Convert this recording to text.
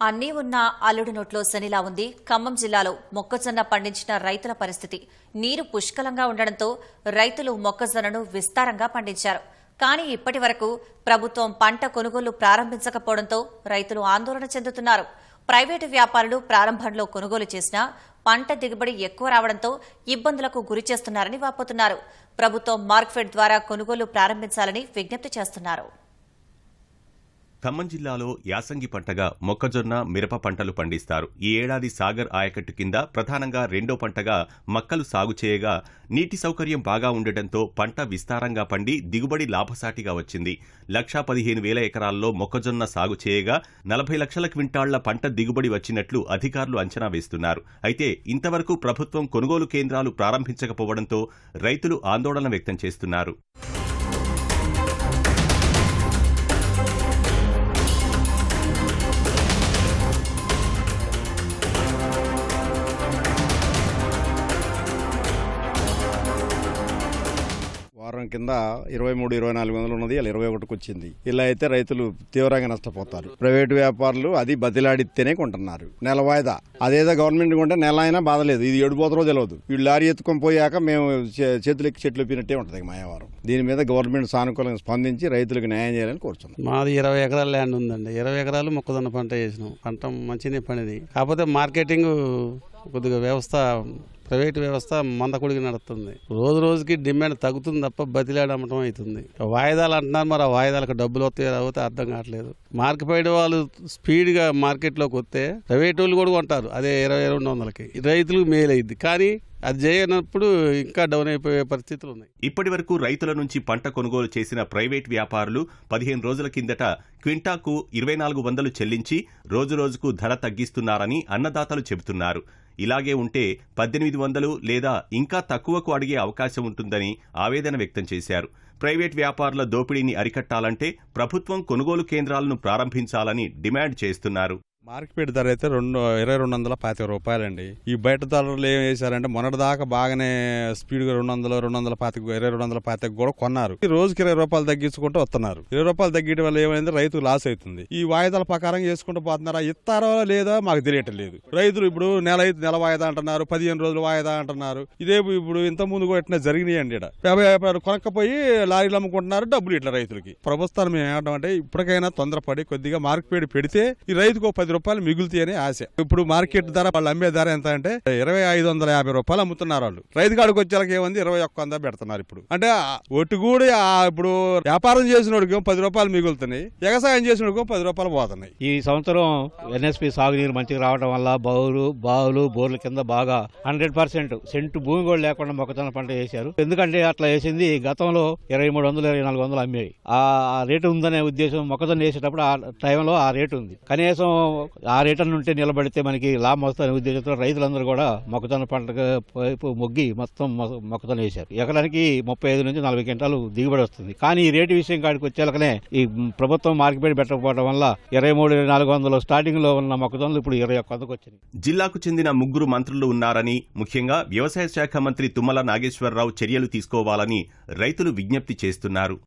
అన్నీ ఉన్న అల్లుడి నోట్లో శనిలా ఉంది ఖమ్మం జిల్లాలో మొక్కజొన్న పండించిన రైతుల పరిస్థితి. నీరు పుష్కలంగా ఉండడంతో రైతులు మొక్కజొన్నను విస్తారంగా పండించారు. కానీ ఇప్పటి వరకు ప్రభుత్వం పంట కొనుగోలు ప్రారంభించకపోవడంతో రైతులు ఆందోళన చెందుతున్నారు. ప్రైవేటు వ్యాపారులు ప్రారంభంలో కొనుగోలు చేసినా పంట దిగుబడి ఎక్కువ రావడంతో ఇబ్బందులకు గురి చేస్తున్నారని వాపోతున్నారు. ప్రభుత్వం మార్కెట్ ద్వారా కొనుగోలు ప్రారంభించాలని విజ్ఞప్తి చేస్తున్నారు. ఖమ్మం జిల్లాలో యాసంగి పంటగా మొక్కజొన్న, మిరప పంటలు పండిస్తారు. ఈ ఏడాది సాగర్ ఆయకట్టు కింద ప్రధానంగా రెండో పంటగా మక్కలు సాగు చేయగా నీటి సౌకర్యం బాగా ఉండటంతో పంట విస్తారంగా పండి దిగుబడి లాభసాటిగా వచ్చింది. 1,15,000 ఎకరాల్లో మొక్కజొన్న సాగు చేయగా 40 లక్షల క్వింటాళ్ల పంట దిగుబడి వచ్చినట్లు అధికారులు అంచనా వేస్తున్నారు. అయితే ఇంతవరకు ప్రభుత్వం కొనుగోలు కేంద్రాలు ప్రారంభించకపోవడంతో రైతులు ఆందోళన వ్యక్తం చేస్తున్నారు. వారం కింద 23-24 ఉన్నది, ఇలా 21కి వచ్చింది. ఇలా అయితే రైతులు తీవ్రంగా నష్టపోతారు. ప్రైవేటు వ్యాపారులు అది బతిలాడితేనే కొంటున్నారు. నెల వాయిదా అదేదో గవర్నమెంట్ కొంటే నెల అయినా బాధలేదు. ఇది ఎడిపోతారో తెలియదు. వీళ్ళు లారీ ఎత్తుకొని పోయాక మేము చేతులెక్కి చెట్లు ఎప్పినట్టే ఉంటుంది మాయవారం. దీని మీద గవర్నమెంట్ సానుకూలంగా స్పందించి రైతులకు న్యాయం చేయాలని కోరుతున్నాం. మాది 20 ఎకరాల ల్యాండ్ ఉందండి. 20 ఎకరాలు మొక్కజొన్న పంట చేసినాం. పంట మంచిగానే పండింది. కాకపోతే మార్కెటింగ్ కొద్దిగా వ్యవస్థ, ప్రైవేటు వ్యవస్థ మందకొడిగి నడుస్తుంది. రోజు రోజుకి డిమాండ్ తగ్గుతుంది తప్ప బతిలాడమటం అవుతుంది. వాయిదాలు అంటున్నారు, మరి ఆ వాయిదాలకు డబ్బులు వస్తాయి రాకపోతే అర్థం కావట్లేదు. మార్కెట్ వాళ్ళు స్పీడ్గా మార్కెట్లోకి వస్తే ప్రైవేట్ వాళ్ళు కూడా కొంటారు. అదే 20-2200కి రైతులకు మేలు అయింది. కానీ అది చేయనప్పుడు ఇంకా డౌన్ అయిపోయే పరిస్థితులు ఉన్నాయి. ఇప్పటి వరకు రైతుల నుంచి పంట కొనుగోలు చేసిన ప్రైవేట్ వ్యాపారులు 15 రోజుల కిందట క్వింటాకు 2,400 చెల్లించి రోజురోజుకు ధర తగ్గిస్తున్నారని అన్నదాతలు చెబుతున్నారు. ఇలాగే ఉంటే 1,800 లేదా ఇంకా తక్కువకు అడిగే అవకాశం ఉంటుందని ఆవేదన వ్యక్తం చేశారు. ప్రైవేట్ వ్యాపారుల దోపిడీని అరికట్టాలంటే ప్రభుత్వం కొనుగోలు కేంద్రాలను ప్రారంభించాలని డిమాండ్ చేస్తున్నారు. మార్కెట్ ధర అయితే 2,225 రూపాయలండి. ఈ బయట ధరలు ఏం చేశారంటే మొన్నటి దాకా బాగానే స్పీడ్గా 200, 225, 225 కూడా కొన్నారు. ఈ రోజుకి 20 రూపాయలు తగ్గించుకుంటూ వస్తున్నారు. 20 రూపాయలు తగ్గడం వల్ల ఏమైంది, రైతు లాస్ అవుతుంది. ఈ వాయిదాల ప్రకారం చేసుకుంటూ పోతున్నారా, ఇస్తారో లేదా మాకు తెలియటం లేదు. రైతులు ఇప్పుడు నెల వాయిదా అంటున్నారు, 15 రోజులు వాయిదా అంటున్నారు. ఇదే ఇప్పుడు ఇంత ముందు కూడా ఎట్లా జరిగినాయండి. వ్యాపారాలు కొనకపోయి లారీలు అమ్ముకుంటున్నారు, డబ్బులు ఇట్లా రైతులకి. ప్రభుత్వాన్ని మేము ఏమంటామంటే ఇప్పటికైనా తొందరపడి కొద్దిగా మార్కెట్ పెడితే ఈ రైతుకు 10 రూపాయలు మిగులుతాయని ఆశ. ఇప్పుడు మార్కెట్ ధర వాళ్ళు అమ్మే ధర ఎంత అంటే 2,550 రూపాయలు అమ్ముతున్నారు. వాళ్ళు రైతు కాడికి వచ్చేకి ఏముంది 21 పెడుతున్నారు. ఇప్పుడు అంటే ఒట్టు కూడా ఇప్పుడు వ్యాపారం చేసినోడికి 10 రూపాయలు మిగులుతున్నాయి, వ్యవసాయం చేసినోడికి 10 రూపాయలు పోతున్నాయి. ఈ సంవత్సరం NSP సాగునీరు మంచిగా రావడం వల్ల బావులు బోర్ల కింద బాగా 100% సెంటు భూమి కూడా లేకుండా మొక్కజొన్న పంట వేశారు. ఎందుకంటే అట్లా వేసింది గతంలో 2,300, 2,400 అమ్మేవి. ఆ రేటు ఉందనే ఉద్దేశం, మొక్కజొన్న వేసేటప్పుడు ఆ టైంలో ఆ రేటు ఉంది. కనీసం ఆ రేటు ఉంటే నిలబడితే మనకి లాభం వస్తుందనే ఉద్దేశంతో రైతులందరూ కూడా మొక్కజొన్న పంటకు మొగ్గి మొత్తం మొక్కజొన్న వేశారు. ఎకరానికి 35 నుంచి 40 క్వింటాలు దిగుబడి వస్తుంది. కానీ ఈ రేటు విషయం కాడికి వచ్చేలకనే ఈ ప్రభుత్వం మార్కెట్ పెట్టకపోవడం వల్ల 23,400 స్టార్టింగ్ లో ఉన్న మొక్కజొన్నలు ఇప్పుడు 21కు వచ్చింది. జిల్లాకు చెందిన 3 మంత్రులు ఉన్నారని, ముఖ్యంగా వ్యవసాయ శాఖ మంత్రి తుమ్మల నాగేశ్వరరావు చర్యలు తీసుకోవాలని రైతులు విజ్ఞప్తి చేస్తున్నారు.